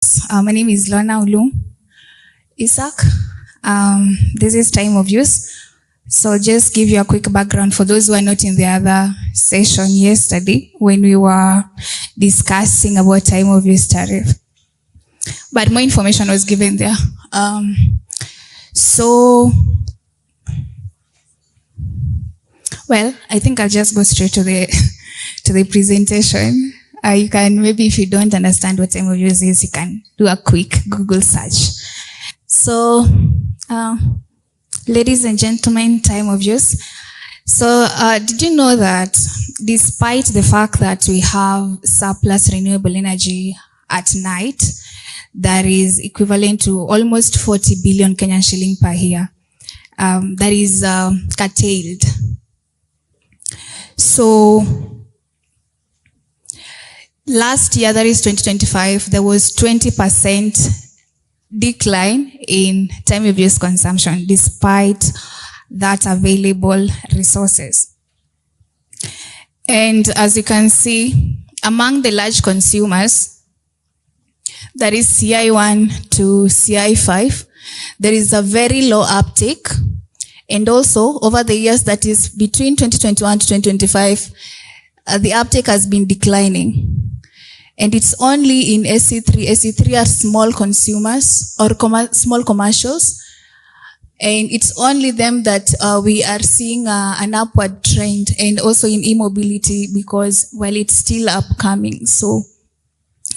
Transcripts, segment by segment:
My name is Lorna Ulu Isaac. This is time of use. So just give you a quick background for those who are not in the other session yesterday when we were discussing about time of use tariff. But more information was given there. Well, I think I'll just go straight to the presentation. You can, maybe if you don't understand what time of use is, you can do a quick Google search. So, ladies and gentlemen, time of use. So, did you know that despite the fact that we have surplus renewable energy at night, that is equivalent to almost 40 billion Kenyan shilling per year, that is curtailed. So, last year, that is 2025, there was 20% decline in time of use consumption despite that available resources. And as you can see, among the large consumers, that is CI1 to CI5, there is a very low uptake. And also, over the years, that is between 2021 to 2025, the uptake has been declining. And it's only in SC3. SC3 are small consumers or small commercials. And it's only them that we are seeing an upward trend, and also in e-mobility, because, well, it's still upcoming. So,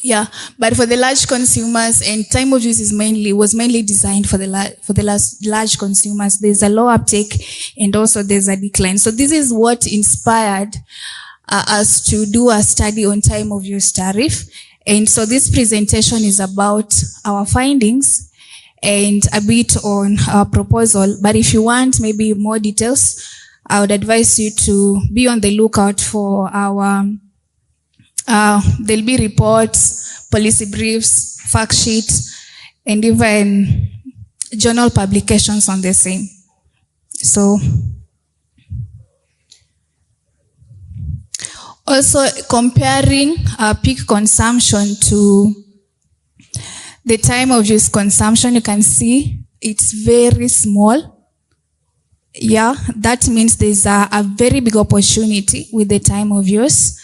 yeah. But for the large consumers, and time of use was mainly designed for the large consumers, there's a low uptake and also there's a decline. So this is what inspired us to do a study on time of use tariff. And so this presentation is about our findings and a bit on our proposal. But if you want maybe more details, I would advise you to be on the lookout for our, there'll be reports, policy briefs, fact sheets, and even journal publications on the same. So, also, comparing peak consumption to the time of use consumption, you can see it's very small. Yeah, that means there's a very big opportunity with the time of use,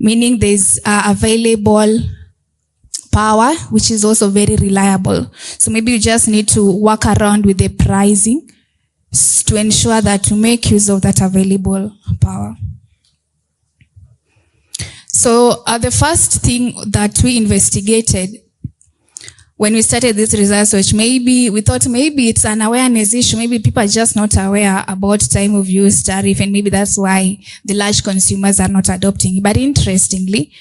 meaning there's available power, which is also very reliable. So maybe you just need to work around with the pricing to ensure that you make use of that available power. So the first thing that we investigated when we started this research, which we thought maybe it's an awareness issue, maybe people are just not aware about time of use tariff, and maybe that's why the large consumers are not adopting it. But interestingly,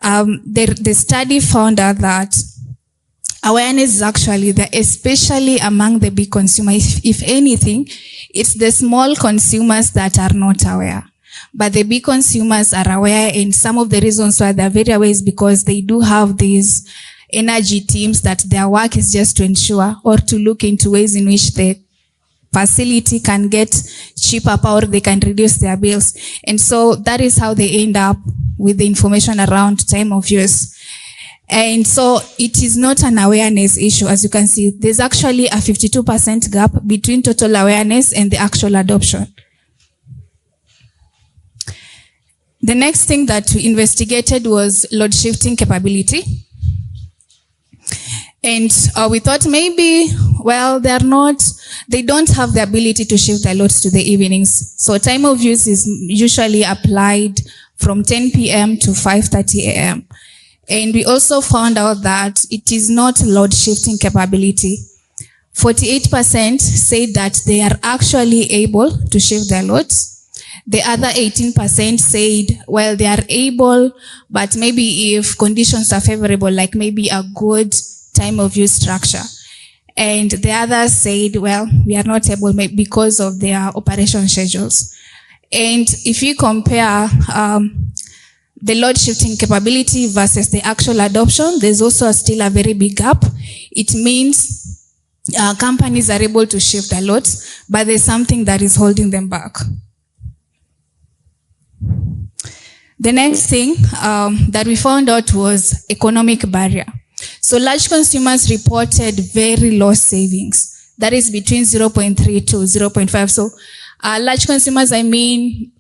the study found out that awareness is actually there, especially among the big consumers. If anything, it's the small consumers that are not aware. But the big consumers are aware, and some of the reasons why they're very aware is because they do have these energy teams that their work is just to ensure or to look into ways in which the facility can get cheaper power, they can reduce their bills. And so that is how they end up with the information around time of use. And so it is not an awareness issue. As you can see, there's actually a 52% gap between total awareness and the actual adoption. The next thing that we investigated was load shifting capability. And we thought maybe, well, they don't have the ability to shift their loads to the evenings. So time of use is usually applied from 10 p.m. to 5:30 a.m. And we also found out that it is not load shifting capability. 48% say that they are actually able to shift their loads. The other 18% said, well, they are able, but maybe if conditions are favorable, like maybe a good time of use structure. And the others said, well, we are not able because of their operation schedules. And if you compare the load shifting capability versus the actual adoption, there's also still a very big gap. It means companies are able to shift their loads, but there's something that is holding them back. The next thing that we found out was economic barrier. So large consumers reported very low savings. That is between 0.3 to 0.5. So large consumers, I mean,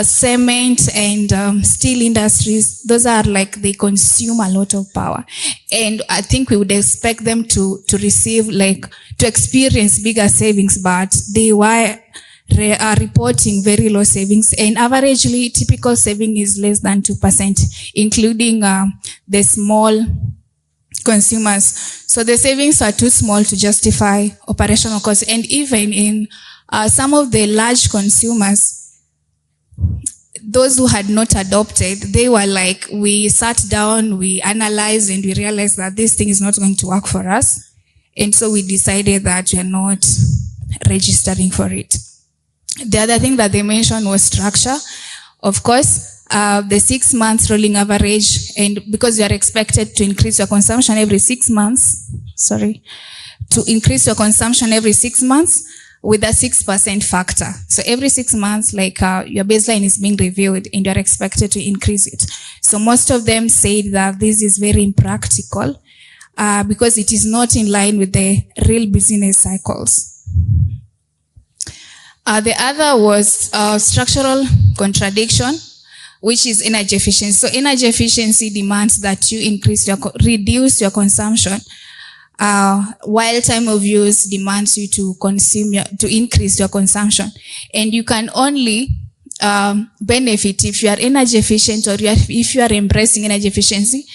cement and steel industries, those are like, they consume a lot of power. And I think we would expect them to receive, like, to experience bigger savings, but they are reporting very low savings. And averagely, typical saving is less than 2%, including the small consumers. So the savings are too small to justify operational costs. And even in some of the large consumers, those who had not adopted, they were like, we sat down, we analyzed, and we realized that this thing is not going to work for us. And so we decided that we are not registering for it. The other thing that they mentioned was structure. Of course, the 6 months rolling average, and because you are expected to increase your consumption every 6 months, to increase your consumption every 6 months, with a 6% factor. So every 6 months, like your baseline is being reviewed and you're expected to increase it. So most of them said that this is very impractical because it is not in line with the real business cycles. The other was structural contradiction, which is energy efficiency. So energy efficiency demands that you reduce your consumption, while time of use demands you to increase your consumption. And you can only benefit if you are energy efficient, or if you are embracing energy efficiency.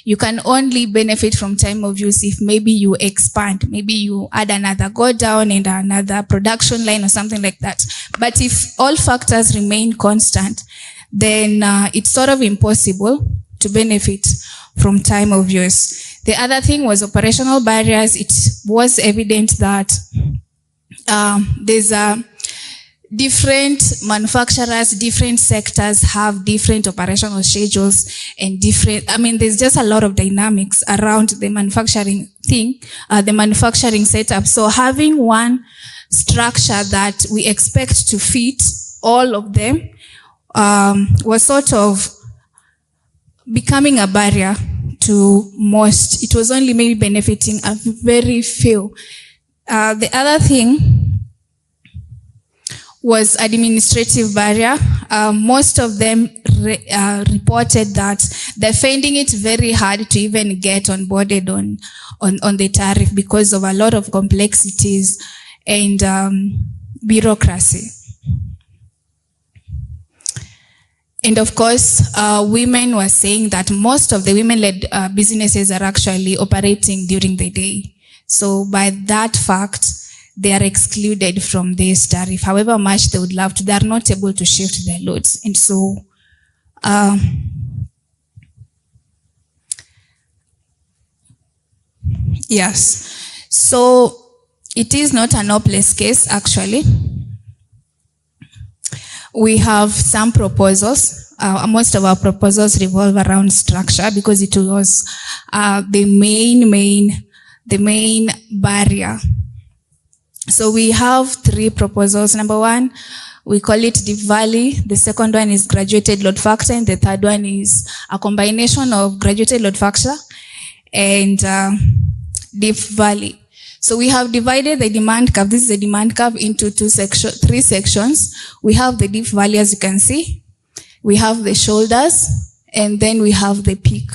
You can only benefit from time of use if maybe you expand, maybe you add another go down and another production line or something like that. But if all factors remain constant, then it's sort of impossible to benefit from time of use. The other thing was operational barriers. It was evident that there's different manufacturers, different sectors have different operational schedules and there's just a lot of dynamics around the manufacturing thing, the manufacturing setup. So having one structure that we expect to fit all of them was sort of becoming a barrier to most. It was only maybe benefiting a very few. The other thing was administrative barrier. Most of them reported that they're finding it very hard to even get onboarded on the tariff because of a lot of complexities and bureaucracy. And of course, women were saying that most of the women-led businesses are actually operating during the day. So by that fact, they are excluded from this tariff. However much they would love to, they are not able to shift their loads. And so, yes. So it is not an hopeless case, actually. We have some proposals. Most of our proposals revolve around structure because it was the main barrier. So we have 3 proposals. Number 1, we call it Deep Valley. The second one is graduated load factor, and the third one is a combination of graduated load factor and Deep Valley. So we have divided the demand curve. This is the demand curve into 3 sections. We have the Deep Valley, as you can see. We have the shoulders, and then we have the peak.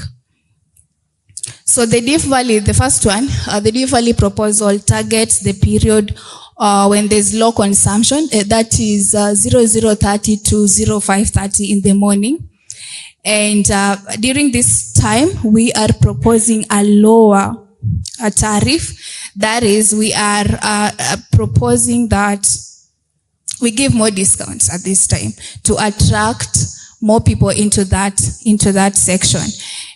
So the Deep Valley, the first one, the Deep Valley proposal targets the period when there's low consumption, that is 00:30 to 05:30 in the morning. And during this time, we are proposing a lower tariff. That is, we are proposing that we give more discounts at this time to attract more people into that section.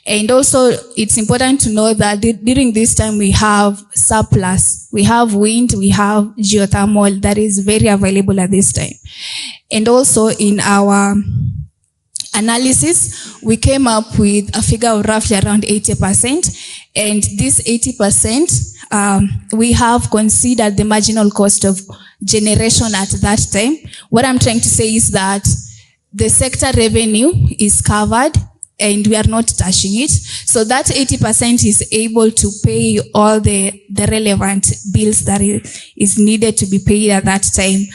And also, it's important to know that during this time we have surplus. We have wind, we have geothermal that is very available at this time. And also in our analysis, we came up with a figure of roughly around 80%. And this 80%, we have considered the marginal cost of generation at that time. What I'm trying to say is that the sector revenue is covered, and we are not touching it. So that 80% is able to pay all the relevant bills that is needed to be paid at that time,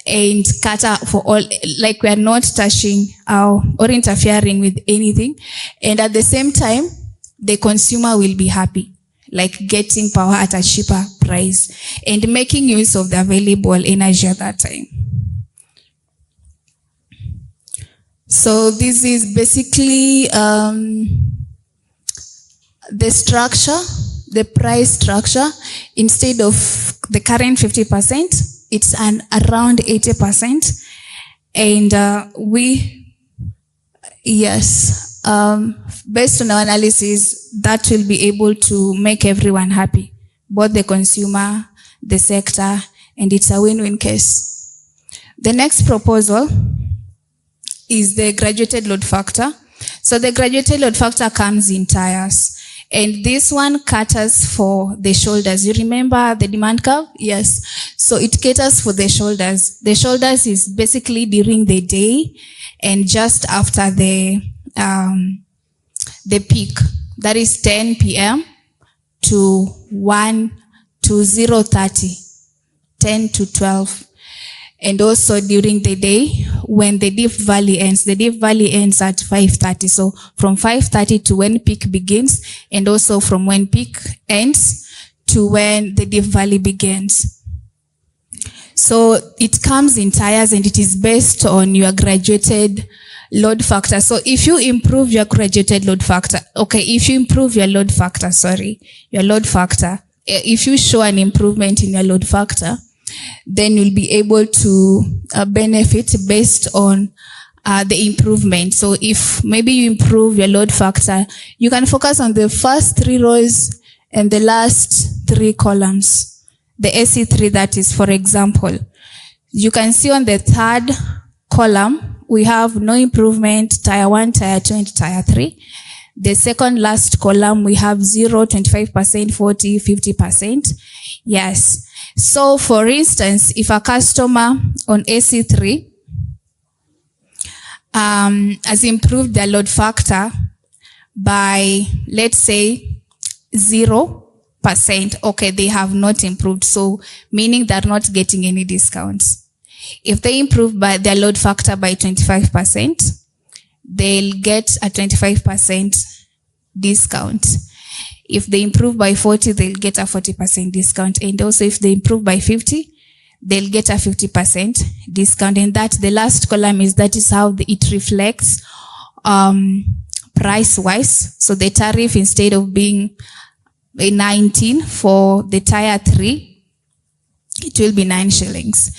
and cater for all, like we are not touching or interfering with anything. And at the same time, the consumer will be happy, like getting power at a cheaper price and making use of the available energy at that time. So this is basically the structure, the price structure. Instead of the current 50%, it's around 80%. And based on our analysis, that will be able to make everyone happy, both the consumer, the sector, and it's a win-win case. The next proposal is the graduated load factor. So the graduated load factor comes in tiers, and this one caters for the shoulders. You remember the demand curve? Yes. So it caters for the shoulders. The shoulders is basically during the day and just after the peak. That is 10 p.m. to 0:30, 10 to 12. And also during the day when the dip valley ends. The dip valley ends at 5:30. So from 5:30 to when peak begins, and also from when peak ends to when the dip valley begins. So it comes in tiers, and it is based on your graduated load factor. So if you improve your graduated load factor, if you improve your load factor, if you show an improvement in your load factor, then you'll be able to benefit based on the improvement. So if maybe you improve your load factor, you can focus on the first 3 rows and the last 3 columns. The SC3, that is, for example. You can see on the 3rd column, we have no improvement, tier 1, tier 2, and tier 3. The second last column, we have 0, 25%, 40, 50%. Yes. So for instance, if a customer on AC3 has improved their load factor by, let's say, 0%, they have not improved. So meaning they're not getting any discounts. If they improve by their load factor by 25%, they'll get a 25% discount. If they improve by 40, they'll get a 40% discount. And also if they improve by 50, they'll get a 50% discount. And that the last column that is how it reflects price-wise. So the tariff, instead of being 19 for the tier 3, it will be 9 shillings.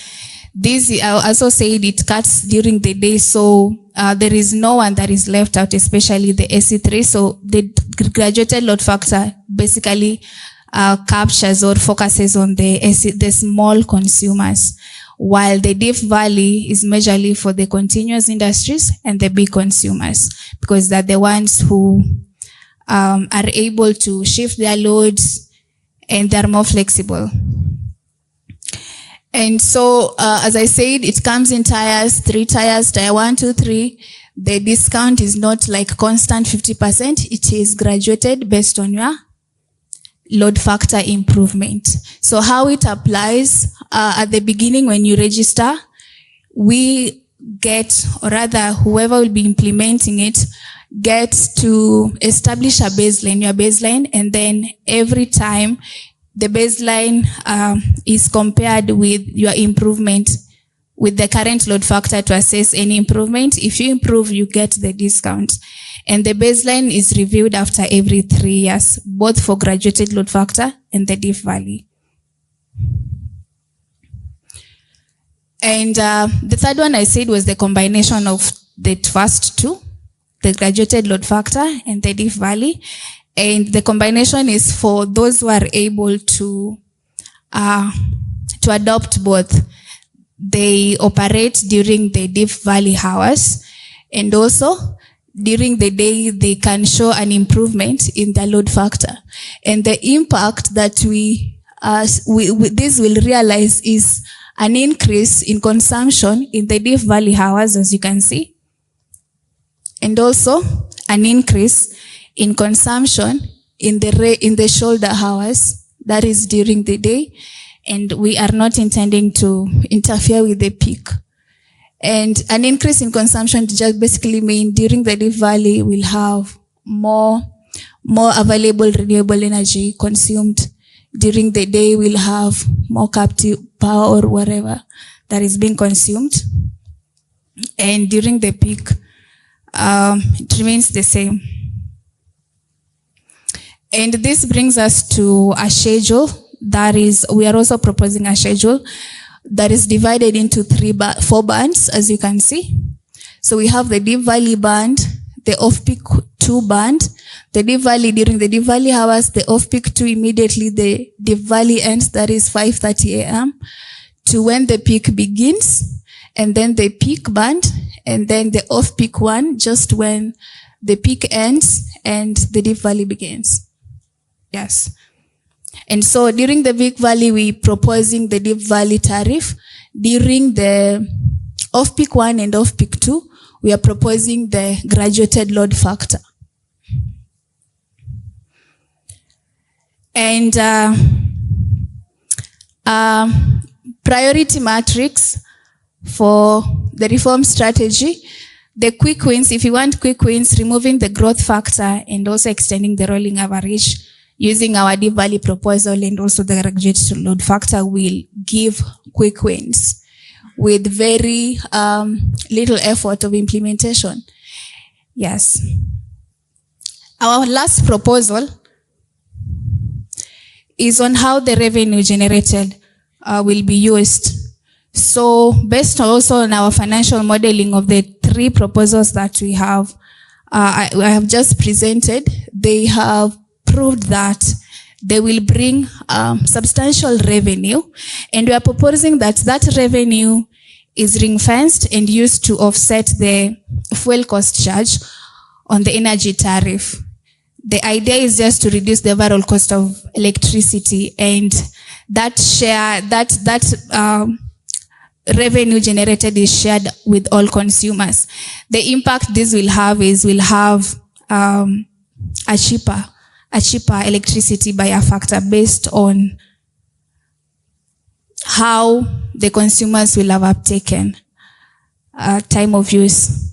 This, I also said, it cuts during the day, so there is no one that is left out, especially the SC3. So the graduated load factor basically captures or focuses on the small consumers, while the dip valley is majorly for the continuous industries and the big consumers, because they're the ones who are able to shift their loads and they're more flexible. And so, as I said, it comes in tiers, 3 tiers, tier 1, 2, 3. The discount is not like constant 50%. It is graduated based on your load factor improvement. So how it applies, at the beginning when you register, we get, or rather whoever will be implementing it, gets to establish a baseline, your baseline, and then every time the baseline is compared with your improvement with the current load factor to assess any improvement. If you improve, you get the discount. And the baseline is reviewed after every 3 years, both for graduated load factor and the dip valley. And the third one I said was the combination of the first 2, the graduated load factor and the dip valley. And the combination is for those who are able to adopt both. They operate during the dip valley hours, and also during the day they can show an improvement in the load factor. And the impact that this will realize is an increase in consumption in the dip valley hours, as you can see, and also an increase in consumption in the shoulder hours, that is during the day, and we are not intending to interfere with the peak. And an increase in consumption just basically mean during the Rift Valley we'll have more available renewable energy consumed. During the day we'll have more captive power or whatever that is being consumed. And during the peak, it remains the same. And this brings us to a schedule. That is, we are also proposing a schedule that is divided into 4 bands, as you can see. So we have the Deep Valley band, the off-peak 2 band, the Deep Valley during the Deep Valley hours, the off-peak 2 immediately the Deep Valley ends, that is 5:30 a.m. to when the peak begins, and then the peak band, and then the off-peak 1 just when the peak ends and the Deep Valley begins. Yes. And so during the Deep Valley, we're proposing the Deep Valley tariff. During the off-peak 1 and off-peak 2, we are proposing the graduated load factor. And priority matrix for the reform strategy, the quick wins, if you want quick wins, removing the growth factor and also extending the rolling average, using our Deep Valley proposal and also the graduated load factor will give quick wins with very little effort of implementation. Yes. Our last proposal is on how the revenue generated will be used. So based also on our financial modeling of the 3 proposals that we have, I have just presented, they have proved that they will bring substantial revenue, and we are proposing that that revenue is ring-fenced and used to offset the fuel cost charge on the energy tariff. The idea is just to reduce the overall cost of electricity, and that revenue generated is shared with all consumers. The impact this will have is we'll have a cheaper electricity by a factor based on how the consumers will have uptaken time of use.